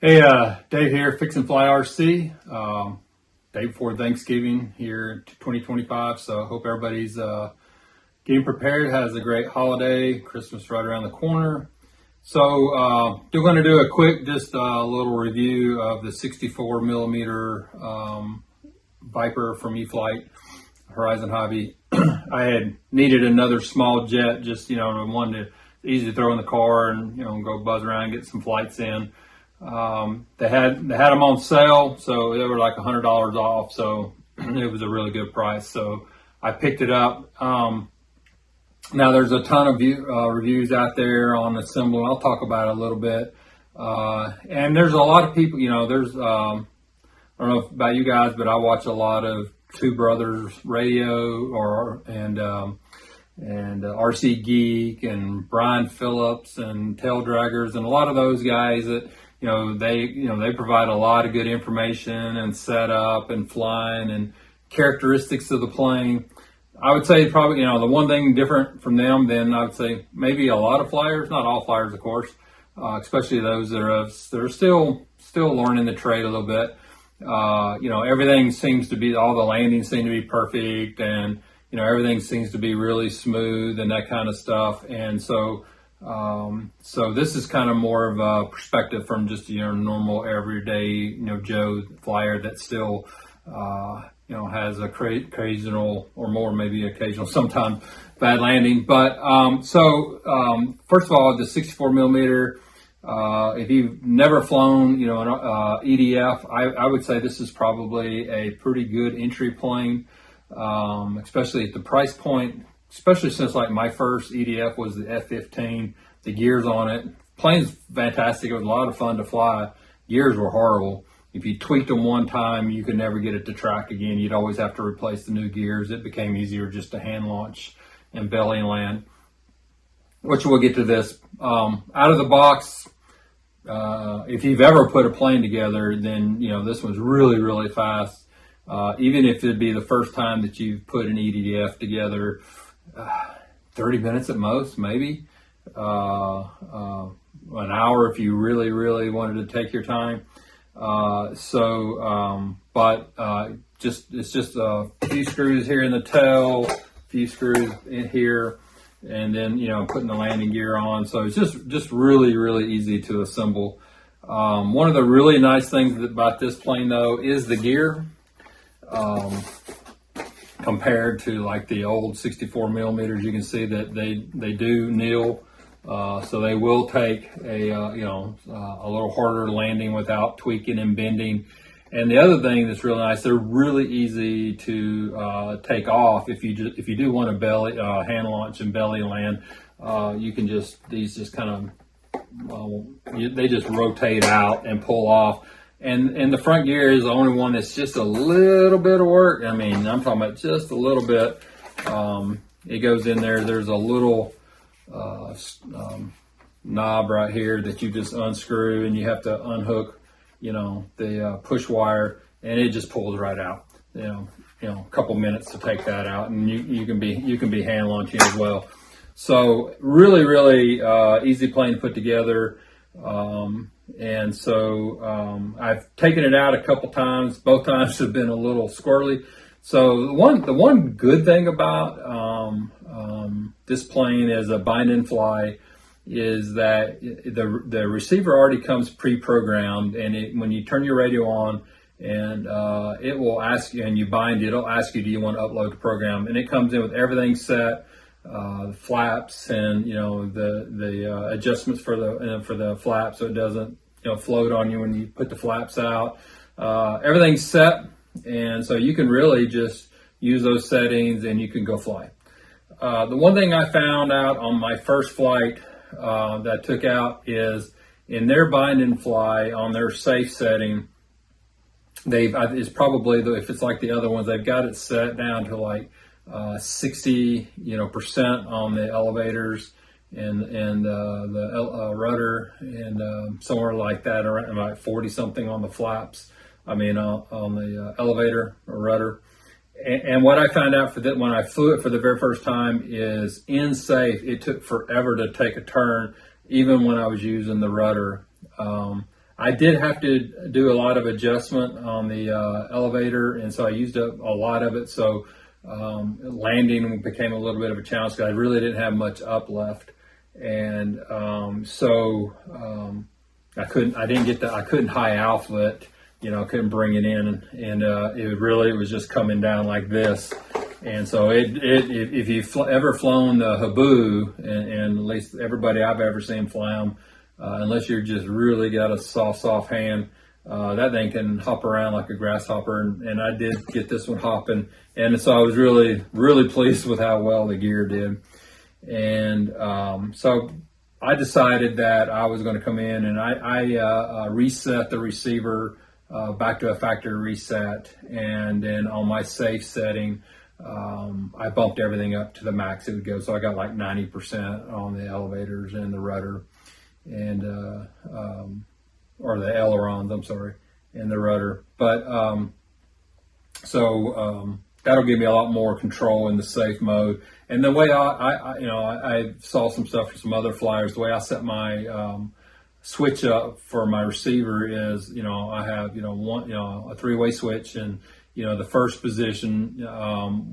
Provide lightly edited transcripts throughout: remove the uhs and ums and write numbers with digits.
Hey, Dave here, Fix and Fly RC. Day before Thanksgiving here in 2025. So I hope everybody's getting prepared, has a great holiday. Christmas right around the corner. So we're going to do a quick, just a little review of the 64 millimeter Viper from E-flite, Horizon Hobby. I had needed another small jet, just one to easy to throw in the car and go buzz around, get some flights in. They had them on sale, so they were like $100 off. So it was a really good price. So I picked it up. Now there's a ton of reviews out there on assembly. I'll talk about it a little bit. And there's a lot of people. There's I don't know about you guys, but I watch a lot of Two Brothers Radio and RC Geek and Brian Phillips and Tail Draggers and a lot of those guys that. They provide a lot of good information and setup and flying and characteristics of the plane. I would say probably, the one thing different from them than I would say maybe a lot of flyers, not all flyers, of course, especially those that are still learning the trade a little bit. Everything seems to be, all the landings seem to be perfect, and, everything seems to be really smooth and that kind of stuff. And so this is kind of more of a perspective from just normal everyday Joe flyer that still has a occasional or more maybe occasional sometimes bad landing. But first of all, the 64 millimeter. If you've never flown an EDF, I would say this is probably a pretty good entry plane, especially at the price point. Especially since like my first EDF was the F-15, the gears on it. Plane's fantastic. It was a lot of fun to fly. Gears were horrible. If you tweaked them one time, you could never get it to track again. You'd always have to replace the new gears. It became easier just to hand launch and belly land, which we'll get to this. Out of the box, if you've ever put a plane together, then this one's really, really fast. Even if it'd be the first time that you've put an EDF together, 30 minutes at most, maybe an hour if you really, really wanted to take your time. It's just a few screws here in the tail, a few screws in here, and then putting the landing gear on. So it's just really, really easy to assemble. One of the really nice things about this plane though is the gear. Compared to like the old 64 millimeters, you can see that they do kneel, so they will take a little harder landing without tweaking and bending. And the other thing that's really nice, they're really easy to take off if you do want to belly hand launch and belly land. You can these just kind of they just rotate out and pull off. And the front gear is the only one that's just a little bit of work. I mean, I'm talking about just a little bit. It goes in there. There's a little knob right here that you just unscrew, and you have to unhook, the push wire, and it just pulls right out. A couple minutes to take that out, and you can be hand launching as well. So really, really easy plane to put together. And so I've taken it out a couple times. Both times have been a little squirrely. So the one good thing about this plane as a bind and fly is that the receiver already comes pre-programmed, and when you turn your radio on, and it will ask you, and you bind it, it'll ask you, do you want to upload the program? And it comes in with everything set. The flaps and the adjustments for the flaps, so it doesn't float on you when you put the flaps out. Everything's set, and so you can really just use those settings and you can go fly. The one thing I found out on my first flight that I took out is in their bind and fly on their safe setting, it's probably if it's like the other ones, they've got it set down to like 60% on the elevators and the rudder, and somewhere like that, around like 40 something on the flaps. I mean on the elevator or rudder. And what I found out when I flew it for the very first time is in safe, it took forever to take a turn, even when I was using the rudder. I did have to do a lot of adjustment on the elevator, and so I used up a lot of it. So landing became a little bit of a challenge because I really didn't have much up left, and I couldn't high alpha it, couldn't bring it in, and it was just coming down like this. And so if you've ever flown the Habu, and at least everybody I've ever seen fly them, unless you're just really got a soft hand, that thing can hop around like a grasshopper, and I did get this one hopping, and so I was really, really pleased with how well the gear did. And so I decided that I was going to come in, and I reset the receiver back to a factory reset, and then on my safe setting, I bumped everything up to the max it would go. So I got like 90% on the elevators and the rudder, and or the ailerons, I'm sorry, and the rudder. But that'll give me a lot more control in the safe mode. And the way I saw some stuff from some other flyers, the way I set my switch up for my receiver is, I have, a three-way switch, and the first position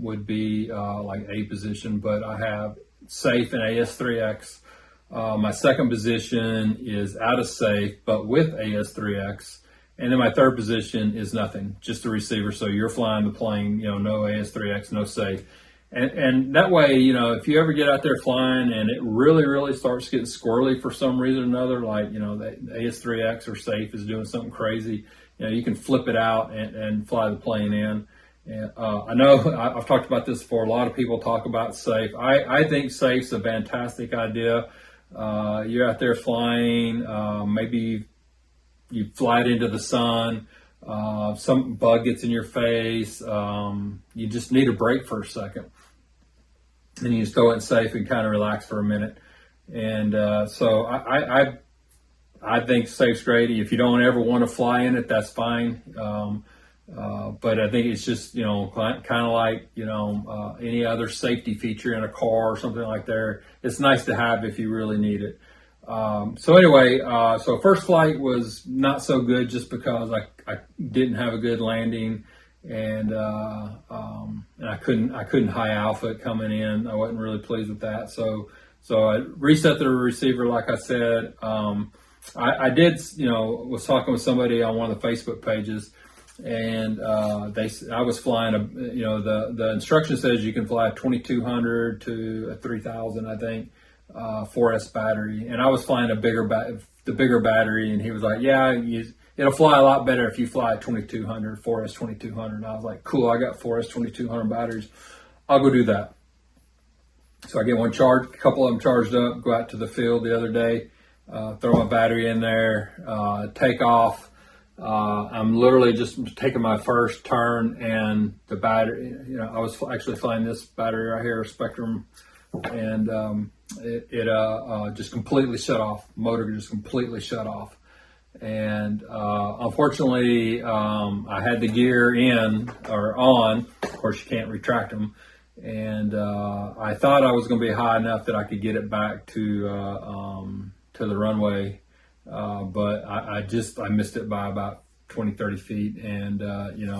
would be like A position, but I have safe and AS3X. My second position is out of safe, but with AS3X. And then my third position is nothing, just the receiver. So you're flying the plane, no AS3X, no safe. And that way, if you ever get out there flying and it really, really starts getting squirrely for some reason or another, like, the AS3X or safe is doing something crazy, you can flip it out and fly the plane in. And I know I've talked about this before. A lot of people talk about safe. I think safe's a fantastic idea. You're out there flying, maybe you fly it into the sun, some bug gets in your face, you just need a break for a second. And you just throw it in safe and kind of relax for a minute. And so I think safe's great. If you don't ever want to fly in it, that's fine. But I think it's just, kind of like, any other safety feature in a car or something like that. It's nice to have if you really need it. So anyway, so first flight was not so good just because I didn't have a good landing, and I couldn't high alpha it coming in. I wasn't really pleased with that. So I reset the receiver, like I said. I did, was talking with somebody on one of the Facebook pages, and I was flying the instruction says you can fly a 2200 to a 3000, I think, 4S battery, and I was flying the bigger battery, and he was like, yeah, it'll fly a lot better if you fly a 2200, 4S 2200. And I was like, cool, I got 4S 2200 batteries, I'll go do that. So I get one charged, a couple of them charged up, go out to the field the other day, throw my battery in there, take off. I'm literally just taking my first turn, and the battery, I was actually flying this battery right here, Spectrum, and it just completely shut off. Motor just completely shut off. And unfortunately, I had the gear in or on. Of course, you can't retract them. And I thought I was going to be high enough that I could get it back to the runway, but I missed it by about 20-30 feet, and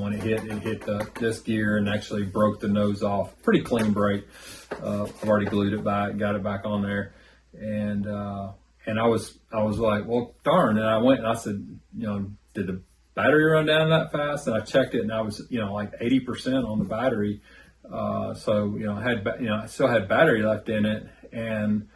when it hit this gear and actually broke the nose off. Pretty clean break. I've already glued it back, got it back on there, and I was like, well, darn. And I went and I said, did the battery run down that fast? And I checked it, and I was like 80% on the battery. So I still had battery left in it, and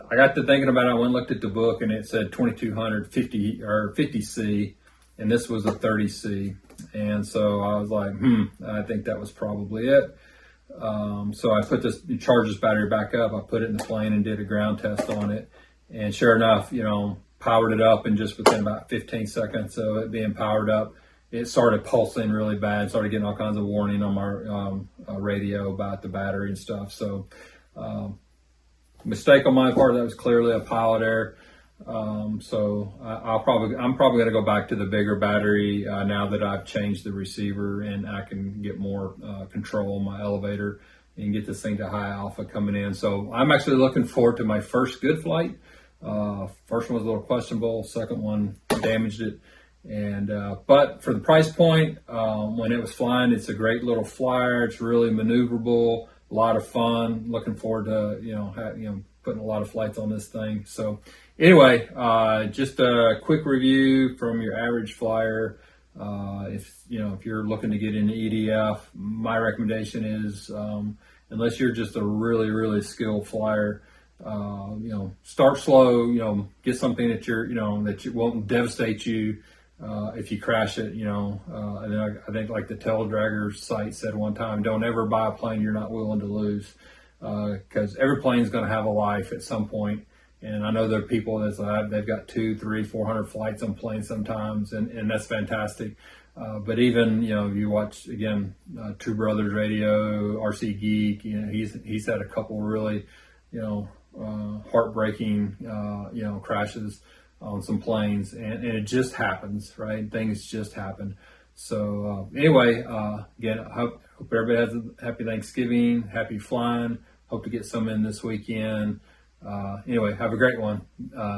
I got to thinking about it. I went and looked at the book, and it said 2200 50C, and this was a 30C. And so I was like, I think that was probably it. So I charged this battery back up. I put it in the plane and did a ground test on it. And sure enough, powered it up, and just within about 15 seconds of it being powered up, it started pulsing really bad, started getting all kinds of warning on my radio about the battery and stuff. So mistake on my part. That was clearly a pilot error. So I'm probably going to go back to the bigger battery now that I've changed the receiver, and I can get more control on my elevator and get this thing to high alpha coming in. So I'm actually looking forward to my first good flight. First one was a little questionable. Second one damaged it. And but for the price point, when it was flying, it's a great little flyer. It's really maneuverable, a lot of fun. Looking forward to putting a lot of flights on this thing. So anyway, just a quick review from your average flyer. If you're looking to get into EDF, my recommendation is, unless you're just a really skilled flyer, start slow. Get something that won't devastate you if you crash it. And I think like the Tail Dragger site said one time, don't ever buy a plane you're not willing to lose, because every plane is going to have a life at some point. And I know there are people they've got 200, 300, 400 flights on planes sometimes, and that's fantastic. But even, you watch, again, Two Brothers Radio, RC Geek, he's had a couple really, heartbreaking, crashes on some planes, and it just happens, right? Things just happen. So anyway, again, I hope everybody has a happy Thanksgiving, happy flying. Hope to get some in this weekend. Anyway, have a great one.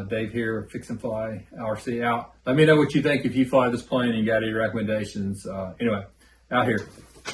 Dave here, Fix and Fly, RC out. Let me know what you think if you fly this plane and you got any recommendations. Anyway, out here.